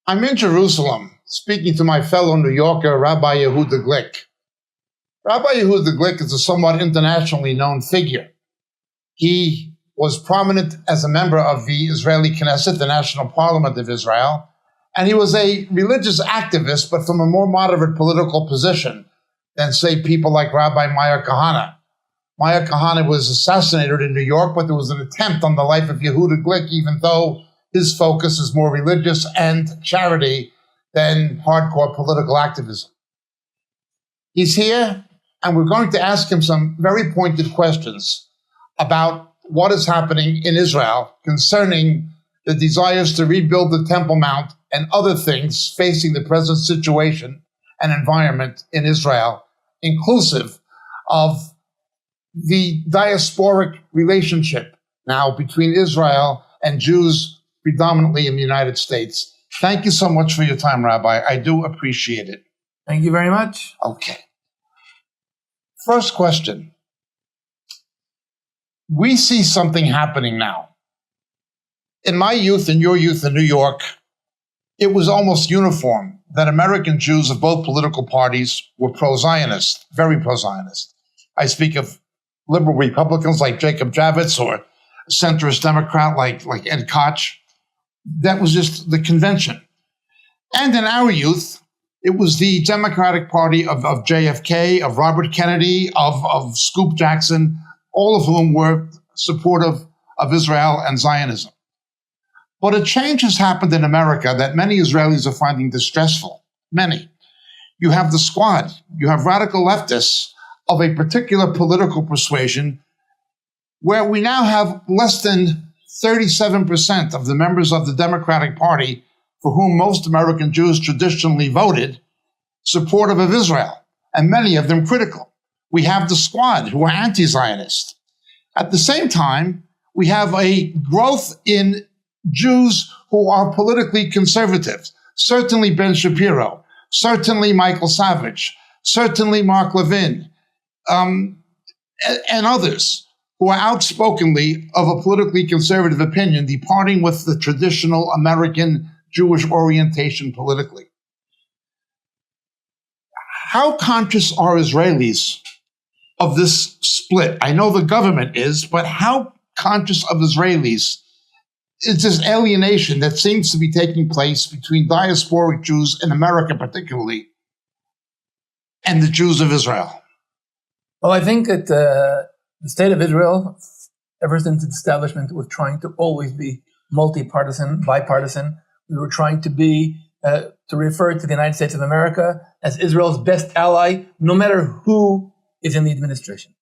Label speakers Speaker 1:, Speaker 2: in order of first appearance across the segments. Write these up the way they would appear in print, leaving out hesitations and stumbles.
Speaker 1: I'm in Jerusalem speaking to my fellow New Yorker, Rabbi Yehuda Glick. Rabbi Yehuda Glick is a somewhat internationally known figure. He was prominent as a member of the Israeli Knesset, the national parliament of Israel, and he was a religious activist, but from a more moderate political position than, say, people like Rabbi Meir Kahane. Meir Kahane was assassinated in New York, but there was an attempt on the life of Yehuda Glick, even though his focus is more religious and charity than hardcore political activism. He's here, and we're going to ask him some very pointed questions about what is happening in Israel concerning the desires to rebuild the Temple Mount and other things facing the present situation and environment in Israel, inclusive of the diasporic relationship now between Israel and Jews predominantly in the United States. Thank you so much for your time, Rabbi. I do appreciate it.
Speaker 2: Thank you very much.
Speaker 1: Okay. First question. We see something happening now. In my youth and your youth in New York, it was almost uniform that American Jews of both political parties were pro-Zionist, very pro-Zionist. I speak of liberal Republicans like Jacob Javits or a centrist Democrat like Ed Koch. That was just the convention. And in our youth, it was the Democratic Party of JFK, of Robert Kennedy, of Scoop Jackson, all of whom were supportive of Israel and Zionism. But a change has happened in America that many Israelis are finding distressful. Many. You have the squad. You have radical leftists of a particular political persuasion where we now have less than 37% of the members of the Democratic Party, for whom most American Jews traditionally voted, supportive of Israel, and many of them critical. We have the squad, who are anti-Zionist. At the same time, we have a growth in Jews who are politically conservative. Certainly Ben Shapiro, certainly Michael Savage, certainly Mark Levin, and others who are outspokenly of a politically conservative opinion, departing with the traditional American Jewish orientation politically. How conscious are Israelis of this split? I know the government is, but how conscious of Israelis is this alienation that seems to be taking place between diasporic Jews in America particularly and the Jews of Israel?
Speaker 2: Well, I think that the state of Israel, ever since its establishment, was trying to always be multi-partisan, bipartisan. We were trying to be, to refer to the United States of America as Israel's best ally, no matter who is in the administration.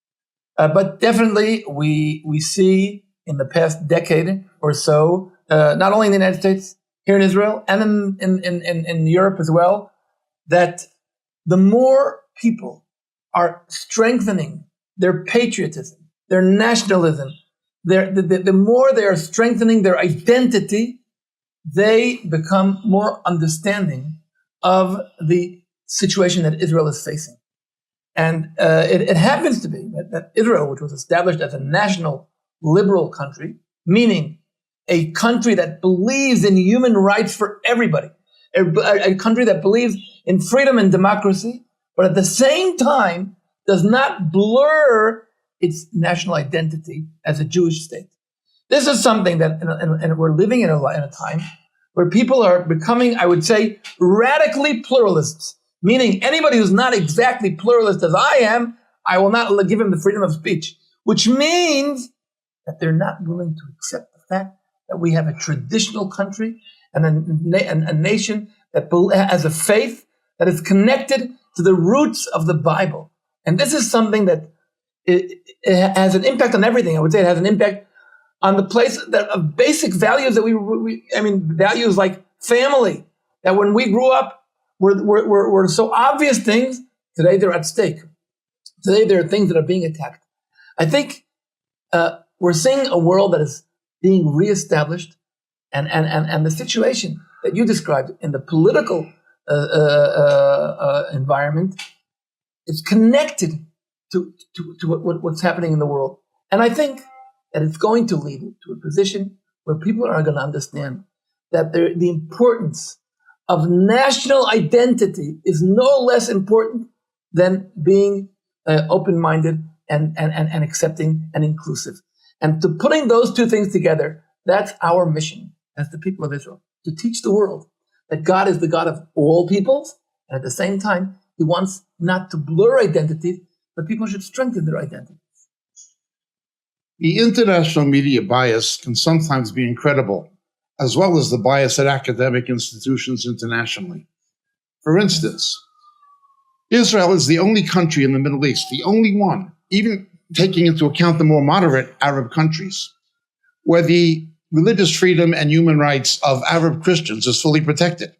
Speaker 2: But definitely we see in the past decade or so, not only in the United States, here in Israel, and in Europe as well, that the more people are strengthening their patriotism, their nationalism, the more they are strengthening their identity, they become more understanding of the situation that Israel is facing. And it happens to be that Israel, which was established as a national liberal country, meaning a country that believes in human rights for everybody, a country that believes in freedom and democracy, but at the same time does not blur its national identity as a Jewish state. This is something that, and we're living in a time where people are becoming, I would say, radically pluralists, meaning anybody who's not exactly pluralist as I am, I will not give him the freedom of speech, which means that they're not willing to accept the fact that we have a traditional country and a nation that has a faith that is connected to the roots of the Bible. And this is something that it has an impact on everything. I would say it has an impact on the place that of basic values that values like family, that when we grew up were so obvious things. Today they're at stake. Today there are things that are being attacked. I think we're seeing a world that is being reestablished, and the situation that you described in the political environment is connected to what's happening in the world. And I think that it's going to lead to a position where people are going to understand that the importance of national identity is no less important than being open-minded and accepting and inclusive. And to putting those two things together, that's our mission as the people of Israel, to teach the world that God is the God of all peoples, and at the same time, he wants not to blur identities, but people should strengthen their identity.
Speaker 1: The international media bias can sometimes be incredible, as well as the bias at academic institutions internationally. For instance, Israel is the only country in the Middle East, the only one, even taking into account the more moderate Arab countries, where the religious freedom and human rights of Arab Christians is fully protected.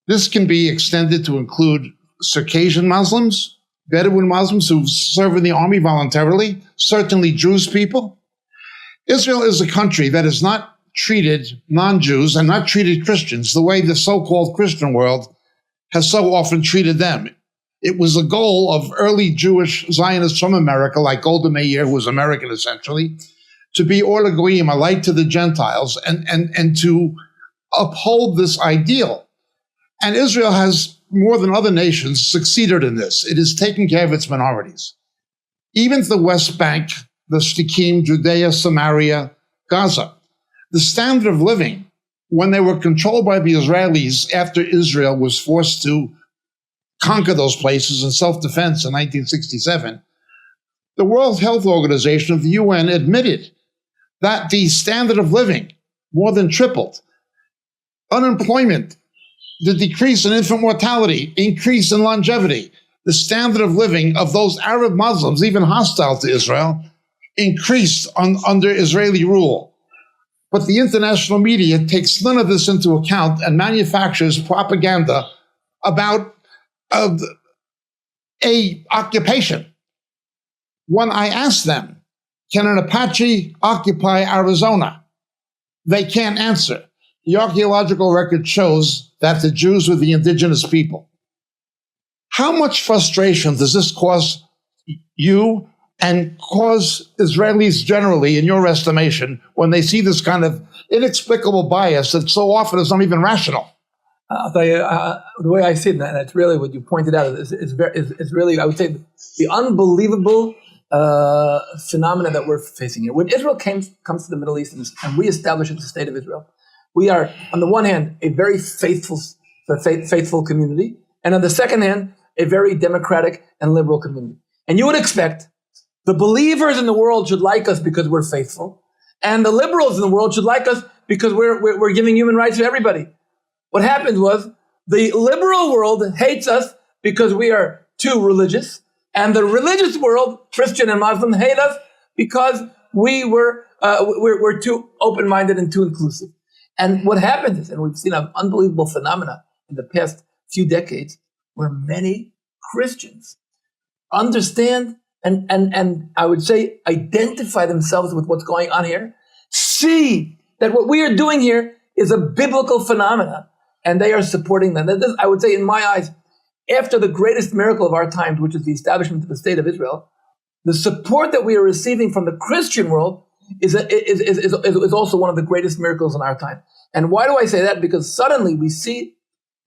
Speaker 1: This can be extended to include Circassian Muslims, Bedouin Muslims who serve in the army voluntarily, certainly Jewish people. Israel is a country that has not treated non-Jews and not treated Christians the way the so-called Christian world has so often treated them. It was a goal of early Jewish Zionists from America, like Golda Meir, who was American essentially, to be Or Goyim, a light to the Gentiles, and to uphold this ideal. And Israel has, more than other nations, succeeded in this. It is taking care of its minorities. Even the West Bank, the Shtikim, Judea, Samaria, Gaza, the standard of living, when they were controlled by the Israelis after Israel was forced to conquer those places in self-defense in 1967, the World Health Organization of the UN admitted that the standard of living more than tripled. Unemployment, the decrease in infant mortality, increase in longevity, the standard of living of those Arab Muslims, even hostile to Israel, increased under Israeli rule. But the international media takes none of this into account and manufactures propaganda about a occupation. When I ask them, can an Apache occupy Arizona? They can't answer. The archaeological record shows that the Jews were the indigenous people. How much frustration does this cause you and cause Israelis generally, in your estimation, when they see this kind of inexplicable bias that so often is not even rational?
Speaker 2: I'll tell you, the way I see it, and it's really what you pointed out, is really, I would say, the unbelievable phenomena that we're facing here. When Israel comes to the Middle East and reestablishes the state of Israel, we are, on the one hand, a very faithful community, and on the second hand, a very democratic and liberal community. And you would expect the believers in the world should like us because we're faithful, and the liberals in the world should like us because we're giving human rights to everybody. What happened was the liberal world hates us because we are too religious, and the religious world, Christian and Muslim, hate us because we're too open-minded and too inclusive. And what happened is, and we've seen an unbelievable phenomena in the past few decades, where many Christians understand and I would say identify themselves with what's going on here, see that what we are doing here is a biblical phenomenon, and they are supporting them. This, I would say, in my eyes, after the greatest miracle of our times, which is the establishment of the State of Israel, the support that we are receiving from the Christian world is also one of the greatest miracles in our time. And why do I say that? Because suddenly we see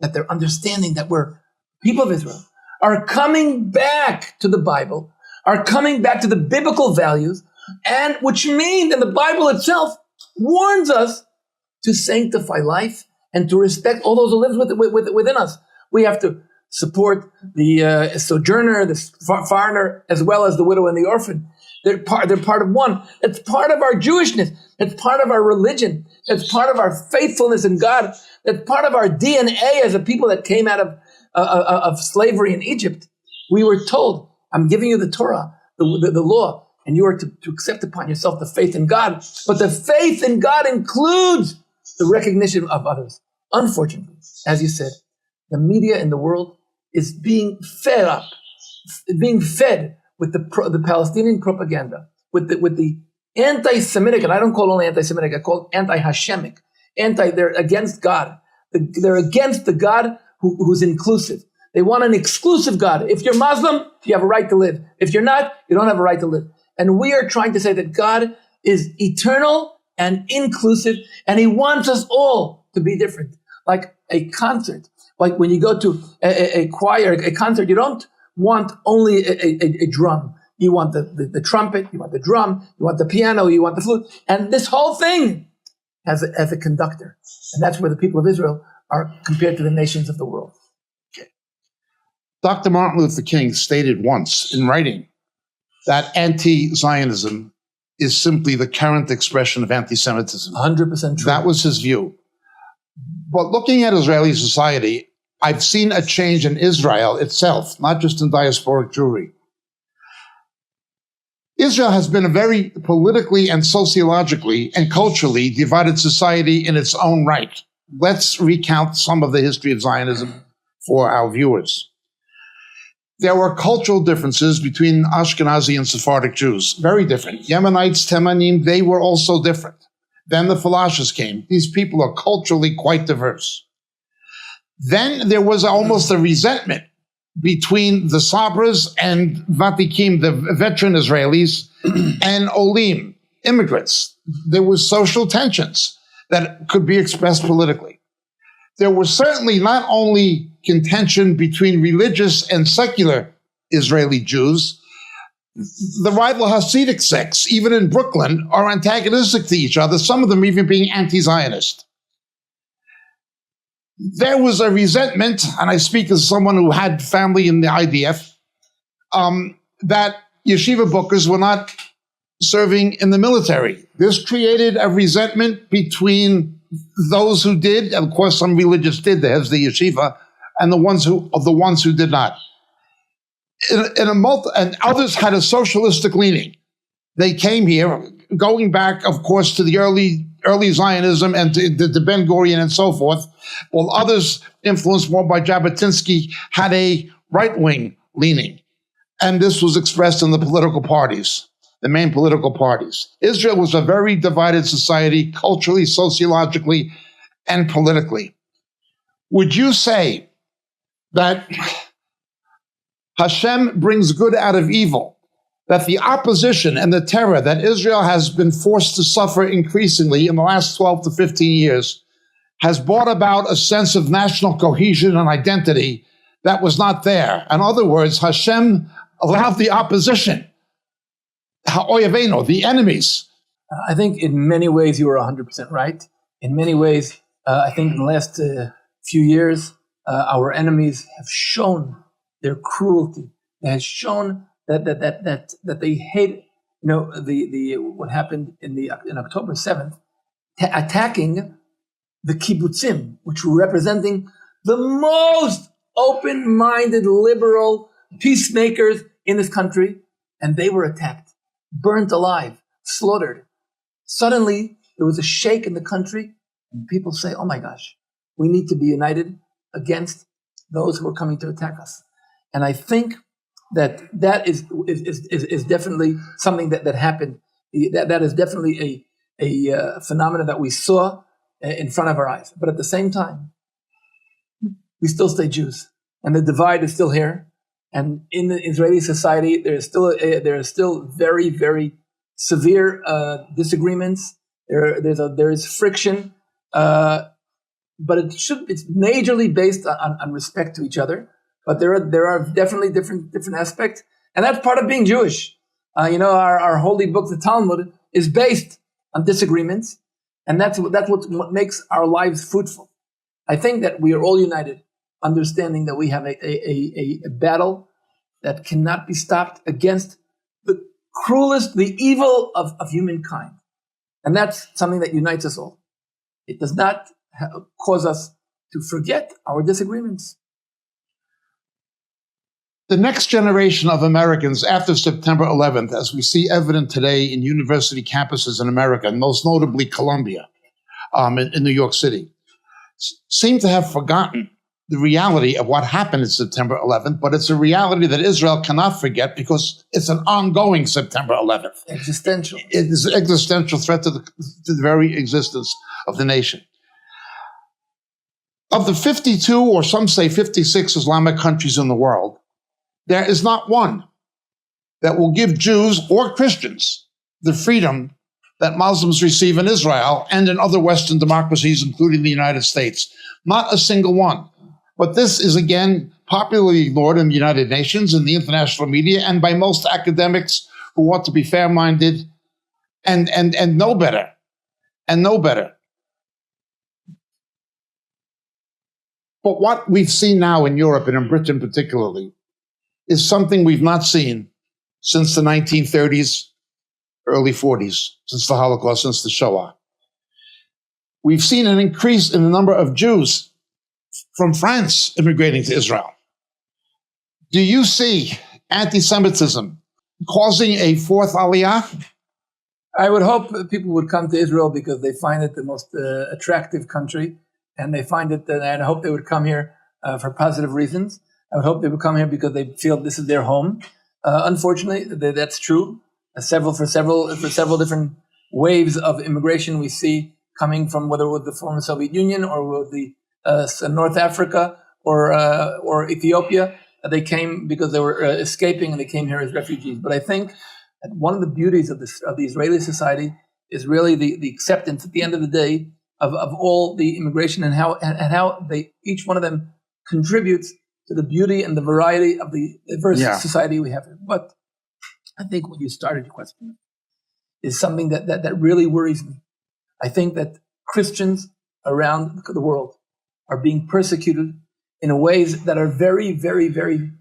Speaker 2: that they're understanding that we're people of Israel, are coming back to the Bible, are coming back to the biblical values, and which means that the Bible itself warns us to sanctify life and to respect all those who live within us. We have to support the sojourner, the foreigner, as well as the widow and the orphan. They're part of one. It's part of our Jewishness. It's part of our religion. It's part of our faithfulness in God. It's part of our DNA as a people that came out of slavery in Egypt. We were told, I'm giving you the Torah, the law, and you are to accept upon yourself the faith in God. But the faith in God includes the recognition of others. Unfortunately, as you said, the media in the world is being fed with the Palestinian propaganda, with the anti-Semitic, and I don't call it only anti-Semitic, I call it anti-Hashemic. They're against God. They're against the God who's inclusive. They want an exclusive God. If you're Muslim, you have a right to live. If you're not, you don't have a right to live. And we are trying to say that God is eternal and inclusive, and he wants us all to be different. Like a concert. Like when you go to a choir, a concert, you don't want only a drum. You want the trumpet, you want the drum, you want the piano, you want the flute. And this whole thing has a conductor. And that's where the people of Israel are compared to the nations of the world.
Speaker 1: Dr. Martin Luther King stated once in writing that anti-Zionism is simply the current expression of anti-Semitism.
Speaker 2: 100% true.
Speaker 1: That was his view. But looking at Israeli society, I've seen a change in Israel itself, not just in diasporic Jewry. Israel has been a very politically and sociologically and culturally divided society in its own right. Let's recount some of the history of Zionism for our viewers. There were cultural differences between Ashkenazi and Sephardic Jews, very different. Yemenites, Temanim, they were also different. Then the Falashas came. These people are culturally quite diverse. Then there was almost a resentment between the Sabras and Vatikim, the veteran Israelis, and Olim, immigrants. There was social tensions that could be expressed politically. There was certainly not only contention between religious and secular Israeli Jews. The rival Hasidic sects, even in Brooklyn, are antagonistic to each other, some of them even being anti-Zionist. There was a resentment, and I speak as someone who had family in the IDF, that yeshiva bookers were not serving in the military. This created a resentment between those who did, and of course some religious did, the heads of the yeshiva, and the ones who did not. And others had a socialistic leaning. They came here, going back, of course, to the early Zionism and to Ben Gurion and so forth, while others, influenced more by Jabotinsky, had a right-wing leaning. And this was expressed in the political parties, the main political parties. Israel was a very divided society, culturally, sociologically, and politically. Would you say that Hashem brings good out of evil, that the opposition and the terror that Israel has been forced to suffer increasingly in the last 12 to 15 years has brought about a sense of national cohesion and identity that was not there? In other words, Hashem allowed the opposition, ha'oyaveno, the enemies.
Speaker 2: I think in many ways you are 100% right. In many ways, I think in the last few years, our enemies have shown their cruelty. They have shown that they hate, the what happened in October 7th, attacking the kibbutzim, which were representing the most open-minded, liberal peacemakers in this country, and they were attacked, burnt alive, slaughtered. Suddenly, there was a shake in the country, and people say, "Oh my gosh, we need to be united against those who are coming to attack us." And I think that is definitely something that happened. That is definitely a phenomenon that we saw in front of our eyes. But at the same time, we still stay Jews, and the divide is still here. And in the Israeli society, there is still very, very severe disagreements. There is friction, but it's majorly based on respect to each other. But there are definitely different aspects, and that's part of being Jewish. Our holy book, the Talmud, is based on disagreements, and that's what makes our lives fruitful. I think that we are all united, understanding that we have a battle that cannot be stopped against the cruelest, the evil of humankind, and that's something that unites us all. It does not cause us to forget our disagreements.
Speaker 1: The next generation of Americans after September 11th, as we see evident today in university campuses in America, and most notably Columbia in New York City, seem to have forgotten the reality of what happened in September 11th, but it's a reality that Israel cannot forget because it's an ongoing September 11th.
Speaker 2: Existential.
Speaker 1: It is an existential threat to the very existence of the nation. Of the 52, or some say 56 Islamic countries in the world, there is not one that will give Jews or Christians the freedom that Muslims receive in Israel and in other Western democracies, including the United States. Not a single one. But this is, again, popularly ignored in the United Nations, in the international media, and by most academics who want to be fair-minded and know better. And know better. But what we've seen now in Europe and in Britain particularly is something we've not seen since the 1930s, early 40s, since the Holocaust, since the Shoah. We've seen an increase in the number of Jews from France immigrating to Israel. Do you see anti-Semitism causing a fourth aliyah?
Speaker 2: I would hope that people would come to Israel because they find it the most attractive country, and they find it, and I hope they would come here for positive reasons. I would hope they would come here because they feel this is their home. Unfortunately, that's true. For several different waves of immigration we see coming from, whether with the former Soviet Union or with the North Africa or Ethiopia. They came because they were escaping, and they came here as refugees. But I think that one of the beauties of the Israeli society is really the acceptance at the end of the day of all the immigration and how they, each one of them, contributes to the beauty and the variety of the diverse society we have here. But I think when you started your question is something that really worries me. I think that Christians around the world are being persecuted in ways that are very, very, very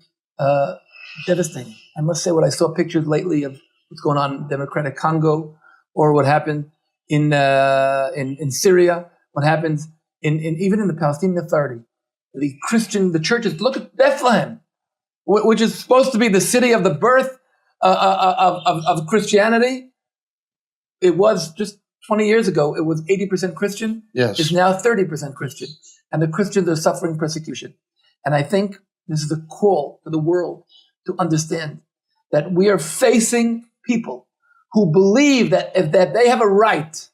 Speaker 2: devastating. I must say, what I saw pictures lately of what's going on in Democratic Congo, or what happened in Syria, what happens even in the Palestinian Authority. The churches, look at Bethlehem, which is supposed to be the city of the birth of Christianity. It was just 20 years ago, it was 80% Christian.
Speaker 1: Yes.
Speaker 2: It's now 30% Christian. And the Christians are suffering persecution. And I think this is a call to the world to understand that we are facing people who believe that they have a right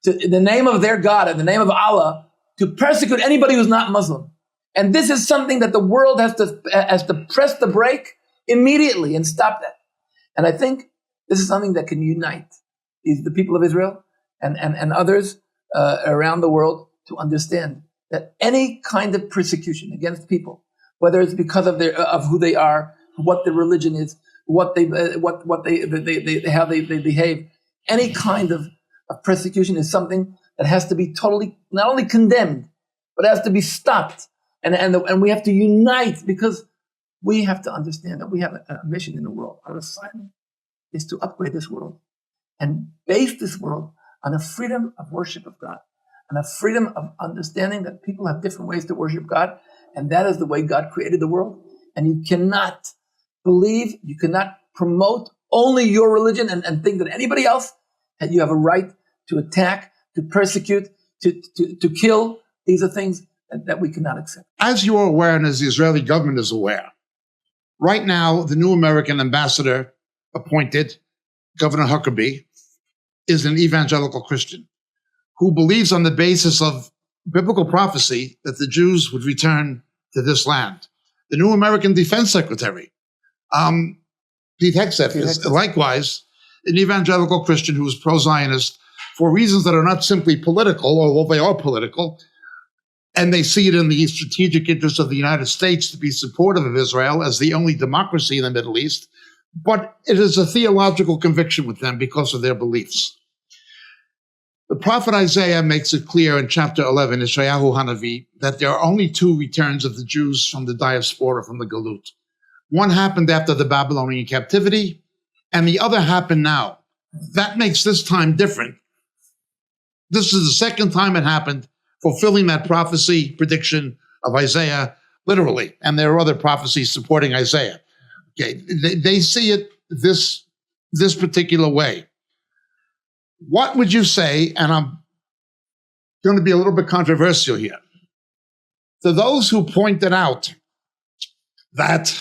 Speaker 2: to, in the name of their God, in the name of Allah, to persecute anybody who's not Muslim. And this is something that the world has to press the brake immediately and stop that. And I think this is something that can unite the people of Israel and others around the world to understand that any kind of persecution against people, whether it's because of who they are, what their religion is, how they behave, any kind of persecution is something that has to be totally not only condemned, but has to be stopped. And we have to unite, because we have to understand that we have a mission in the world. Our assignment is to upgrade this world and base this world on a freedom of worship of God, and a freedom of understanding that people have different ways to worship God, and that is the way God created the world. And you cannot promote only your religion and think that anybody else, that you have a right to attack, to persecute, to kill. These are things that we cannot accept.
Speaker 1: As you are aware, and as the Israeli government is aware, right now the new American ambassador appointed, Governor Huckabee, is an evangelical Christian who believes on the basis of biblical prophecy that the Jews would return to this land. The new American Defense Secretary, Pete Hegseth, is likewise an evangelical Christian who is pro-Zionist for reasons that are not simply political, although they are political, and they see it in the strategic interest of the United States to be supportive of Israel as the only democracy in the Middle East, but it is a theological conviction with them because of their beliefs. The prophet Isaiah makes it clear in chapter 11, Yeshayahu Hanavi, that there are only two returns of the Jews from the diaspora, from the Galut. One happened after the Babylonian captivity, and the other happened now. That makes this time different. This is the second time it happened, fulfilling that prophecy prediction of Isaiah, literally. And there are other prophecies supporting Isaiah. Okay, they see it this particular way. What would you say, and I'm going to be a little bit controversial here, to those who pointed out that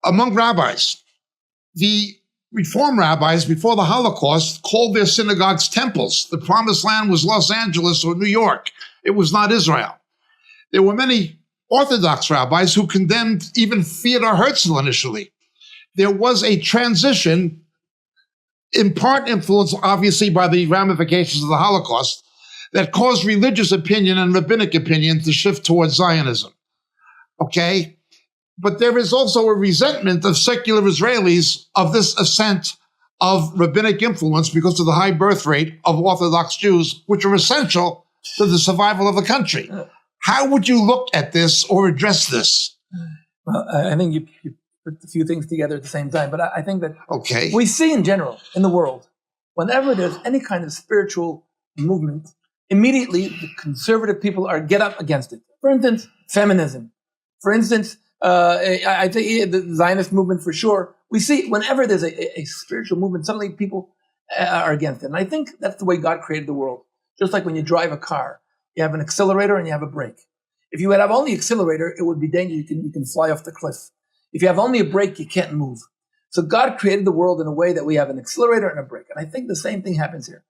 Speaker 1: among rabbis, the Reform rabbis before the Holocaust called their synagogues temples. The promised land was Los Angeles or New York. It was not Israel. There were many Orthodox rabbis who condemned even Theodor Herzl initially. There was a transition in part influenced, obviously, by the ramifications of the Holocaust that caused religious opinion and rabbinic opinion to shift towards Zionism. Okay? But there is also a resentment of secular Israelis of this ascent of rabbinic influence because of the high birth rate of Orthodox Jews, which are essential to the survival of the country. How would you look at this or address this?
Speaker 2: Well, I think you put a few things together at the same time, but I think that
Speaker 1: Okay.
Speaker 2: we see in general in the world, whenever there's any kind of spiritual movement, immediately the conservative people get up against it. For instance, feminism. For instance, I think the Zionist movement for sure. We see whenever there's a spiritual movement, suddenly people are against it. And I think that's the way God created the world. Just like when you drive a car, you have an accelerator and you have a brake. If you have only accelerator, it would be dangerous. You can fly off the cliff. If you have only a brake, you can't move. So God created the world in a way that we have an accelerator and a brake. And I think the same thing happens here.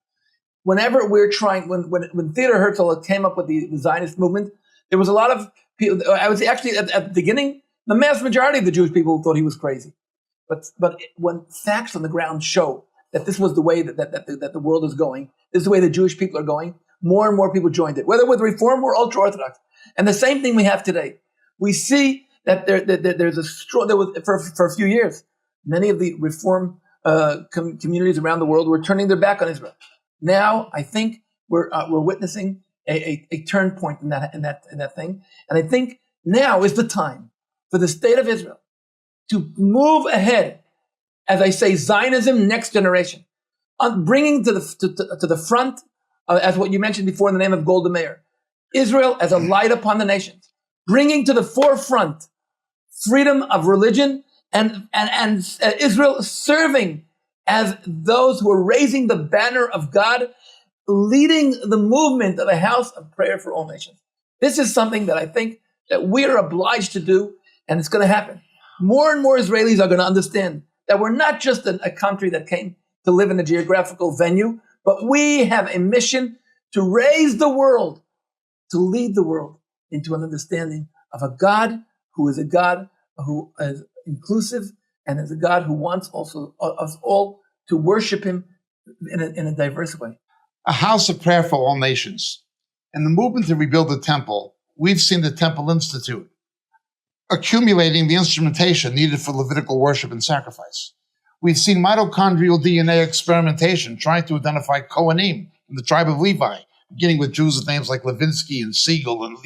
Speaker 2: Whenever we're trying, when Theodor Herzl came up with the Zionist movement, there was a lot of people. I was actually at the beginning, the mass majority of the Jewish people thought he was crazy. But when facts on the ground show that this was the way that the world is going, this is the way the Jewish people are going, more and more people joined it, whether with Reform or ultra-Orthodox. And the same thing we have today. We see that there's a strong, there was for a few years, many of the Reform communities around the world were turning their back on Israel. Now, I think we're witnessing a turn point in that thing, and I think now is the time for the state of Israel to move ahead, as I say, Zionism next generation, on bringing to the front, as what you mentioned before in the name of Golda Meir, Israel as a light upon the nations, bringing to the forefront freedom of religion and Israel serving as those who are raising the banner of God, leading the movement of a house of prayer for all nations. This is something that I think that we are obliged to do, and it's going to happen. More and more Israelis are going to understand that we're not just a country that came to live in a geographical venue, but we have a mission to raise the world, to lead the world into an understanding of a God who is inclusive and is a God who wants also us all to worship him in a diverse way.
Speaker 1: A house of prayer for all nations. In the movement to rebuild the temple, we've seen the Temple Institute accumulating the instrumentation needed for Levitical worship and sacrifice. We've seen mitochondrial DNA experimentation trying to identify Kohanim in the tribe of Levi, beginning with Jews with names like Levinsky and Siegel and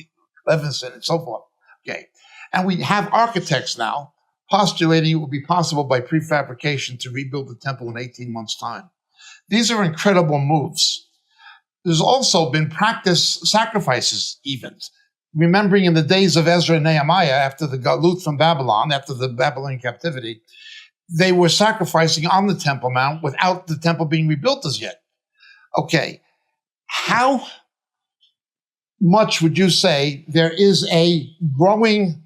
Speaker 1: Levinson and so forth. Okay. And we have architects now postulating it will be possible by prefabrication to rebuild the temple in 18 months' time. These are incredible moves. There's also been practice sacrifices even. Remembering in the days of Ezra and Nehemiah, after the Galut from Babylon, after the Babylonian captivity, they were sacrificing on the Temple Mount without the temple being rebuilt as yet. Okay, how much would you say there is a growing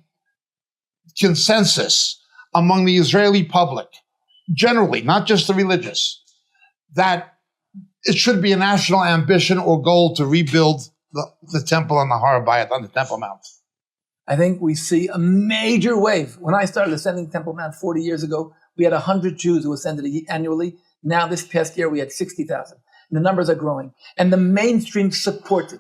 Speaker 1: consensus among the Israeli public, generally, not just the religious, that it should be a national ambition or goal to rebuild the temple on the Har Bayit, on the Temple Mount?
Speaker 2: I think we see a major wave. When I started ascending Temple Mount 40 years ago, we had 100 Jews who ascended annually. Now, this past year, we had 60,000. And the numbers are growing. And the mainstream supported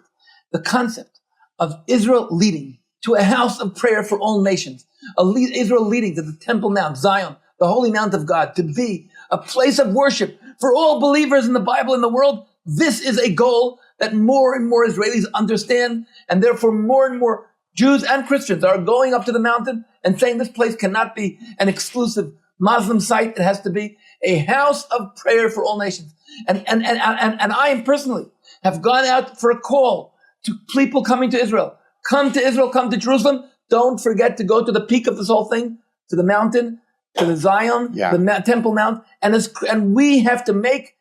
Speaker 2: the concept of Israel leading to a house of prayer for all nations, Israel leading to the Temple Mount, Zion, the holy mount of God, to be a place of worship for all believers in the Bible and the world. This is a goal that more and more Israelis understand, and therefore more and more Jews and Christians are going up to the mountain and saying this place cannot be an exclusive Muslim site. It has to be a house of prayer for all nations. And I personally have gone out for a call to people coming to Israel. Come to Israel, come to Jerusalem. Don't forget to go to the peak of this whole thing, to the mountain, to the Zion, the Temple Mount. And we have to make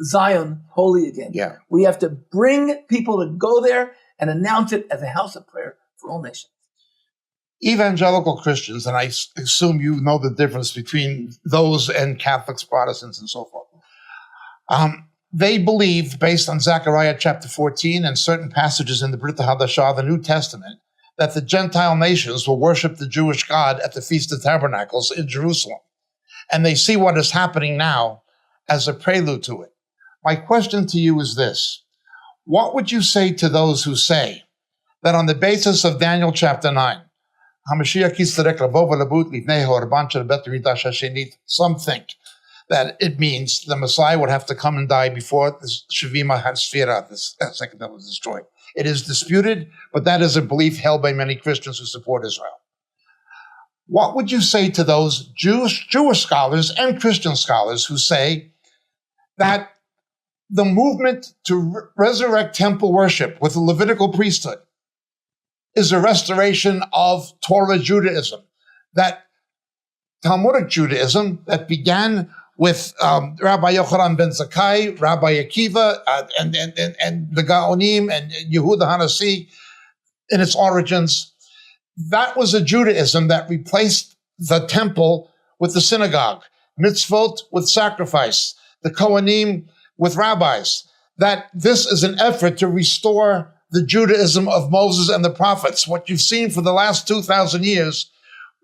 Speaker 2: Zion holy again.
Speaker 1: Yeah.
Speaker 2: We have to bring people to go there and announce it as a house of prayer for all nations.
Speaker 1: Evangelical Christians, and I assume you know the difference between those and Catholics, Protestants, and so forth. They believe, based on Zechariah chapter 14 and certain passages in the Brit Hadashah, the New Testament, that the Gentile nations will worship the Jewish God at the Feast of Tabernacles in Jerusalem. And they see what is happening now as a prelude to it. My question to you is this. What would you say to those who say that on the basis of Daniel chapter 9, some think that it means the Messiah would have to come and die before the Shevima Sfira, the second temple, was destroyed. It is disputed, but that is a belief held by many Christians who support Israel. What would you say to those Jewish scholars and Christian scholars who say that the movement to resurrect temple worship with the Levitical priesthood is a restoration of Torah Judaism, that Talmudic Judaism that began with Rabbi Yochanan ben Zakkai, Rabbi Akiva, and the Gaonim and Yehuda Hanassi in its origins, that was a Judaism that replaced the temple with the synagogue, mitzvot with sacrifice, the Kohanim with rabbis, that this is an effort to restore the Judaism of Moses and the prophets. What you've seen for the last 2,000 years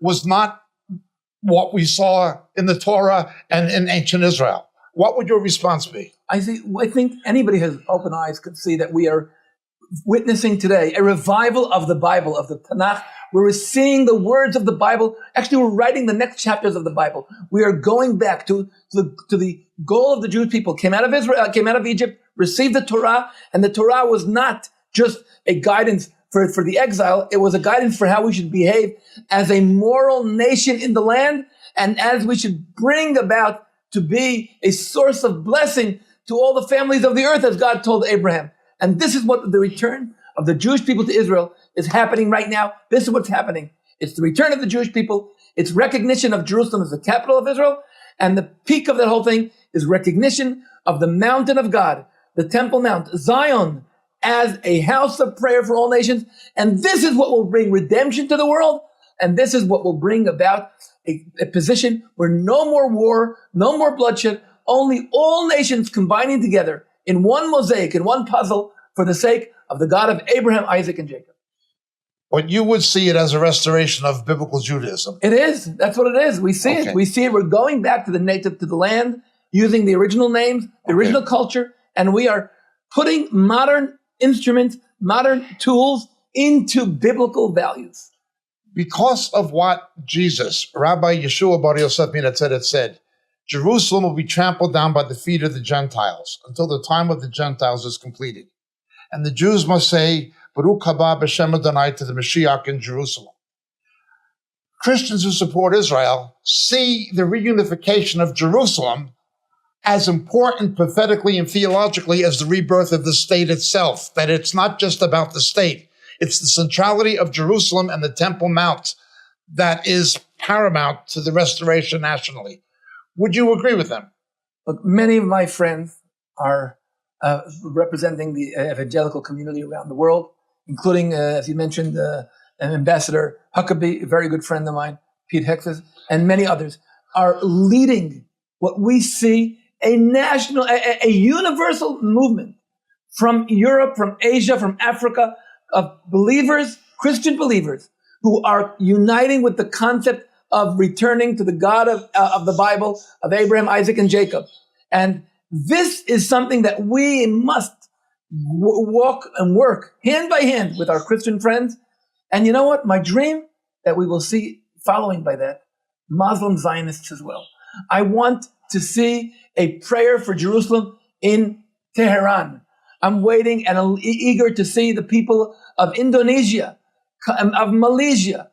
Speaker 1: was not what we saw in the Torah and in ancient Israel. What would your response be?
Speaker 2: I think anybody who has open eyes could see that we are witnessing today a revival of the Bible, of the Tanakh. We're seeing the words of the Bible. Actually, we're writing the next chapters of the Bible. We are going back to the goal of the Jewish people. Came out of Israel, came out of Egypt, received the Torah, and the Torah was not just a guidance for the exile. It was a guidance for how we should behave as a moral nation in the land, and as we should bring about to be a source of blessing to all the families of the earth, as God told Abraham. And this is what the return of the Jewish people to Israel is happening right now. This is what's happening. It's the return of the Jewish people. It's recognition of Jerusalem as the capital of Israel. And the peak of that whole thing is recognition of the mountain of God, the Temple Mount, Zion, as a house of prayer for all nations. And this is what will bring redemption to the world. And this is what will bring about a position where no more war, no more bloodshed, only all nations combining together in one mosaic, in one puzzle, for the sake of the God of Abraham, Isaac, and Jacob.
Speaker 1: But you would see it as a restoration of biblical Judaism.
Speaker 2: It is. That's what it is. We see it. We see it. We're going back to the native, to the land, using the original names, the original culture, and we are putting modern instruments, modern tools into biblical values.
Speaker 1: Because of what Jesus, Rabbi Yeshua Bar Yosef Minatzeret said, Jerusalem will be trampled down by the feet of the Gentiles until the time of the Gentiles is completed. And the Jews must say, Baruch haba b'shem Adonai to the Mashiach in Jerusalem. Christians who support Israel see the reunification of Jerusalem as important prophetically and theologically as the rebirth of the state itself, that it's not just about the state. It's the centrality of Jerusalem and the Temple Mount that is paramount to the restoration nationally. Would you agree with them?
Speaker 2: Look, many of my friends are representing the evangelical community around the world, including, as you mentioned, Ambassador Huckabee, a very good friend of mine, Pete Hexes, and many others, are leading what we see a national, a universal movement from Europe, from Asia, from Africa, of believers, Christian believers, who are uniting with the concept of returning to the God of the Bible, of Abraham, Isaac, and Jacob. And this is something that we must walk and work hand by hand with our Christian friends. And you know what? My dream that we will see following by that, Muslim Zionists as well. I want to see a prayer for Jerusalem in Tehran. I'm waiting and I'm eager to see the people of Indonesia, of Malaysia,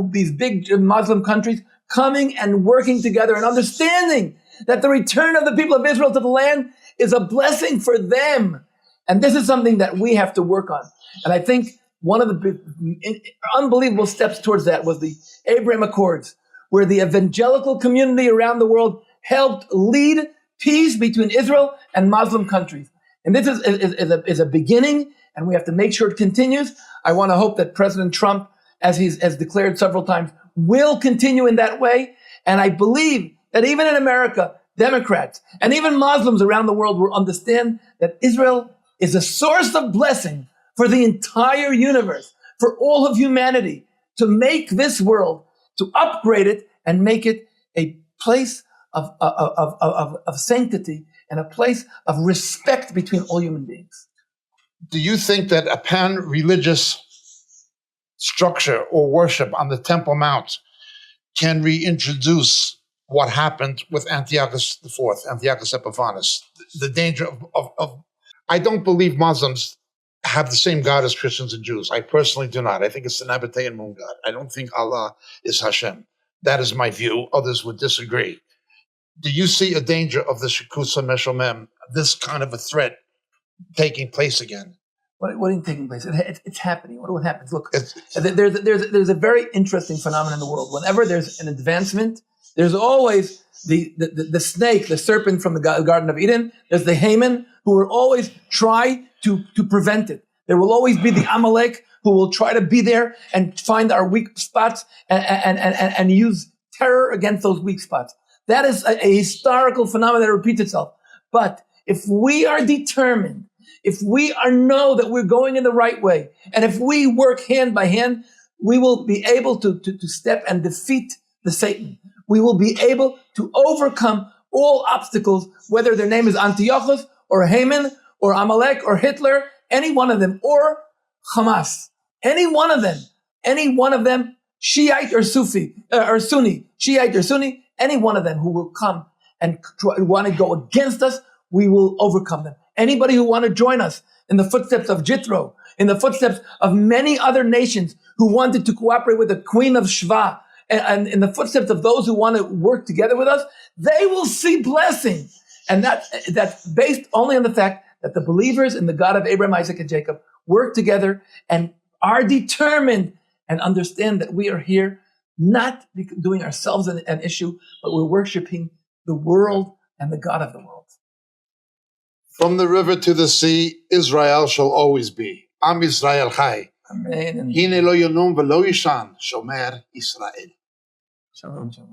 Speaker 2: these big Muslim countries coming and working together and understanding that the return of the people of Israel to the land is a blessing for them. And this is something that we have to work on. And I think one of the unbelievable steps towards that was the Abraham Accords, where the evangelical community around the world helped lead peace between Israel and Muslim countries. And this is a beginning, and we have to make sure it continues. I want to hope that President Trump, as he has declared several times, will continue in that way. And I believe that even in America, Democrats and even Muslims around the world will understand that Israel is a source of blessing for the entire universe, for all of humanity, to make this world, to upgrade it and make it a place of sanctity and a place of respect between all human beings.
Speaker 1: Do you think that a pan-religious structure or worship on the Temple Mount can reintroduce what happened with Antiochus IV, Antiochus Epiphanes? The danger of I don't believe Muslims have the same God as Christians and Jews. I personally do not. I think it's the Nabatean moon God. I don't think Allah is Hashem. That is my view. Others would disagree. Do you see a danger of the Shekusa Meshomem, this kind of a threat, taking place again?
Speaker 2: What is taking place? It's happening. What happens? Look, there's a very interesting phenomenon in the world. Whenever there's an advancement, there's always the snake, the serpent from the Garden of Eden. There's the Haman who will always try to prevent it. There will always be the Amalek who will try to be there and find our weak spots and use terror against those weak spots. That is a historical phenomenon that repeats itself. But if we are determined, if we know that we're going in the right way, and if we work hand by hand, we will be able to step and defeat the Satan. We will be able to overcome all obstacles, whether their name is Antiochus or Haman or Amalek or Hitler, any one of them, or Hamas, any one of them, Shiite or Sunni, Shiite or Sunni, any one of them who will come and want to go against us, we will overcome them. Anybody who want to join us in the footsteps of Jethro, in the footsteps of many other nations who wanted to cooperate with the Queen of Shva, and in the footsteps of those who want to work together with us, they will see blessing. And that's based only on the fact that the believers in the God of Abraham, Isaac, and Jacob work together and are determined and understand that we are here not doing ourselves an issue, but we're worshiping the world and the God of the world.
Speaker 1: From the river to the sea, Israel shall always be. Am Yisrael Chai.
Speaker 2: Amen.
Speaker 1: Hine lo yonum v'lo yishan, shomer Israel.
Speaker 2: Shalom, shalom.